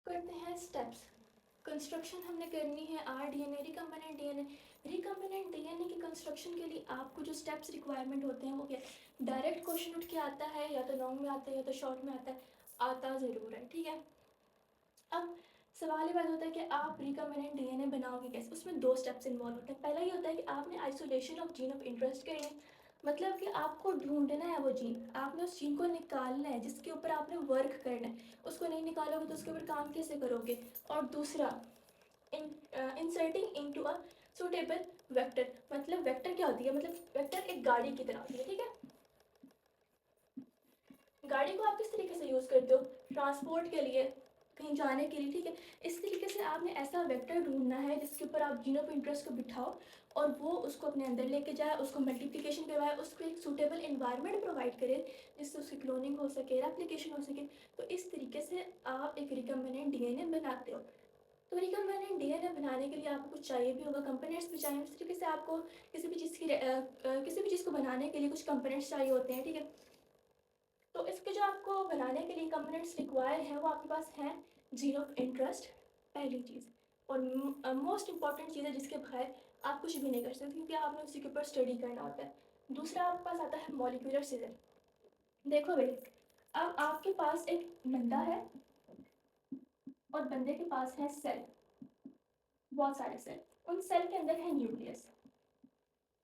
करते हैं steps. Construction हमने करनी है rDNA recombinant DNA. Recombinant DNA की कंस्ट्रक्शन के लिए आपको जो स्टेप्स रिक्वायरमेंट होते हैं वो क्या, डायरेक्ट क्वेश्चन उठ के आता है या तो लॉन्ग में आता है या तो शॉर्ट में आता है, आता ज़रूर है, ठीक है। अब सवाल ये बात होता है कि आप रिकम्बिनेंट डीएनए बनाओगे कैसे। उसमें दो स्टेप्स इन्वॉल्व होते हैं। पहला ये होता है कि आपने isolation of gene of interest करना है, मतलब कि आपको ढूंढना है वो जीन, आपने उस जीन को निकालना है जिसके ऊपर आपने वर्क करना है। उसको नहीं निकालोगे तो उसके ऊपर काम कैसे करोगे। और दूसरा, inserting into a suitable vector. मतलब वेक्टर क्या होती है, मतलब वेक्टर एक गाड़ी की तरह होती है, ठीक है। गाड़ी को आप किस तरीके से यूज़ करते हो, ट्रांसपोर्ट के लिए, कहीं जाने के लिए, ठीक है। इस तरीके से आपने ऐसा वेक्टर ढूंढना है जिसके ऊपर आप जीन ऑफ इंटरेस्ट को बिठाओ और वो उसको अपने अंदर लेके जाए, उसको मल्टीप्लिकेशन करवाए, उसको एक सूटेबल इन्वायरमेंट प्रोवाइड करे जिससे उसकी क्लोनिंग हो सके, रेप्लिकेशन हो सके। तो इस तरीके से आप एक रिकम्बिनेंट डीएनए बनाते हो। तो रिकम्बिनेंट डीएनए बनाने के लिए आपको कुछ चाहिए भी होगा, कंपोनेंट्स भी चाहिए। इस तरीके से आपको किसी भी चीज़ की किसी भी चीज़ को बनाने के लिए कुछ कंपोनेंट्स चाहिए होते हैं, ठीक है। तो इसके जो आपको बनाने के लिए कंपोनेंट्स रिक्वायर हैं वो आपके पास हैं जीन ऑफ इंटरेस्ट, पहली चीज़। और मोस्ट इंपॉर्टेंट चीज़ है जिसके बगैर आप कुछ भी नहीं कर सकते क्योंकि आपने उसी के ऊपर स्टडी करना होता है। दूसरा आपके पास आता है मॉलिक्यूलर सीजर। देखो भाई, अब आपके पास एक बंदा है और बंदे के पास है सेल, बहुत सारे सेल। उन सेल के अंदर है न्यूक्लियस,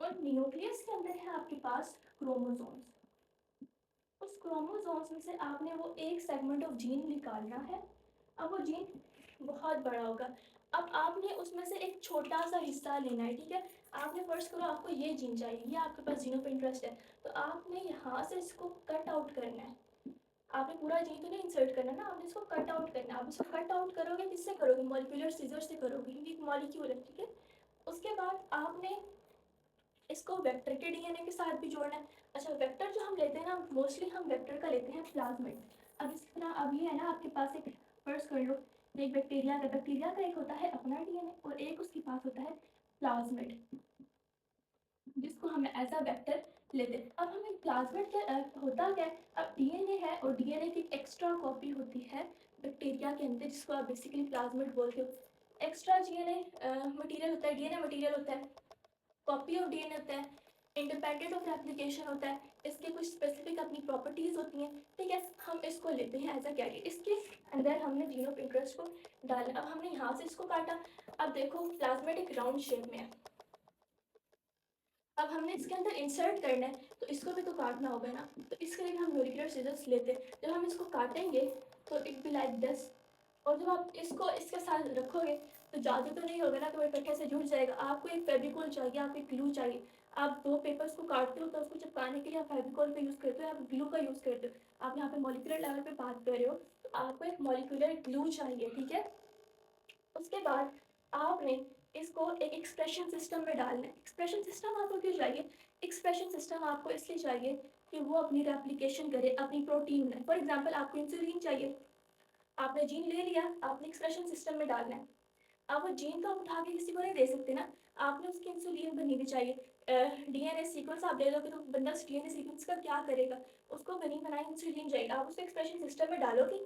और न्यूक्लियस के अंदर है आपके पास क्रोमोसोम्स। उस क्रोमोसोम्स में से आपने वो एक सेगमेंट ऑफ जीन निकालना है। अब वो जीन बहुत बड़ा होगा। अब आपने उसमें से एक छोटा सा हिस्सा लेना है, ठीक है। आपने फर्स्ट करो आपको ये जीन चाहिए, ये आपके पास जीन ऑफ इंटरेस्ट है, तो आपने यहाँ से इसको कट आउट करना है। आपने पूरा जीन तो नहीं इंसर्ट करना ना, आपने इसको कट आउट करना है। आप इसको कट आउट करोगे, किससे करोगे, मॉलिक्यूलर सीजर से करोगे क्योंकि एक मॉलिक्यूल है, ठीक है। उसके बाद आपने इसको वेक्टर के डीएनए के साथ भी जोड़ना है। अच्छा, वेक्टर जो हम लेते हैं ना, मोस्टली हम वेक्टर का लेते हैं प्लाज्मिड। अब इस तरह अब ये है ना आपके पास एक, फर्स्ट कर लो, एक बैक्टीरिया का एक होता है अपना डीएनए और एक उसके पास होता है प्लाज्मिड, जिसको हम एज अ वेक्टर लेते हैं। अब हमें प्लाज्मिड क्या होता क्या है, अब डीएनए है और डीएनए की एक्स्ट्रा कॉपी होती है बैक्टीरिया के अंदर, जिसको आप बेसिकली प्लाज्मिड बोलते हो। एक्स्ट्रा डीएनए मटेरियल होता है, डीएनए मटेरियल होता है, कॉपी ऑफ डीएनए होता है, इंडिपेंडेंट ऑफ रेप्लिकेशन होता है, इसके कुछ स्पेसिफिक अपनी प्रॉपर्टीज होती हैं, ठीक है। हम इसको लेते हैं एज अ कैरियर, इसके अंदर हमने जीन ऑफ इंटरेस्ट को डाला। अब हमने यहाँ से इसको काटा। अब देखो प्लाज्मिड एक राउंड शेप में है, अब हमने इसके अंदर इंसर्ट करना है तो इसको भी तो काटना होगा ना, तो इसके लिए हम मॉलिक्यूलर सीजर्स लेते हैं। जब हम इसको काटेंगे तो इट बी लाइक दिस, और जब आप इसको इसके साथ रखोगे तो जादू तो नहीं होगा ना, तो इकट्ठे से जुड़ जाएगा। आपको एक फेविकोल चाहिए, आपको एक ग्लू चाहिए। आप दो पेपर्स को काटते हो तो उसको चिपकाने के लिए आप फेविकोल का यूज़ करते हो, आप ग्लू का यूज़ करते हो। आप यहाँ पे मॉलिक्यूलर लेवल पे बात कर रहे हो तो आपको एक मॉलिक्यूलर ग्लू चाहिए, ठीक है। उसके बाद आपने इसको एक एक्सप्रेशन सिस्टम में डालना है। एक्सप्रेशन सिस्टम आपको क्यों चाहिए, एक्सप्रेशन सिस्टम आपको इसलिए चाहिए कि वो अपनी रेप्लिकेशन करे अपनी प्रोटीन में। फॉर एग्जांपल आपको इंसुलिन चाहिए, आपने जीन ले लिया, आपने एक्सप्रेशन सिस्टम में डालना है। अब वो जीन तो आप उठा के किसी को नहीं दे सकते ना, आपने उसकी इंसुलिन बनी भी चाहिए। डीएनए सीक्वेंस आप ले लोगे तो बंदा उस डीएनए सीक्वेंस का क्या करेगा, उसको बनी बनाई इंसुलिन चाहिए। आप उसको एक्सप्रेशन सिस्टम में डालोगे,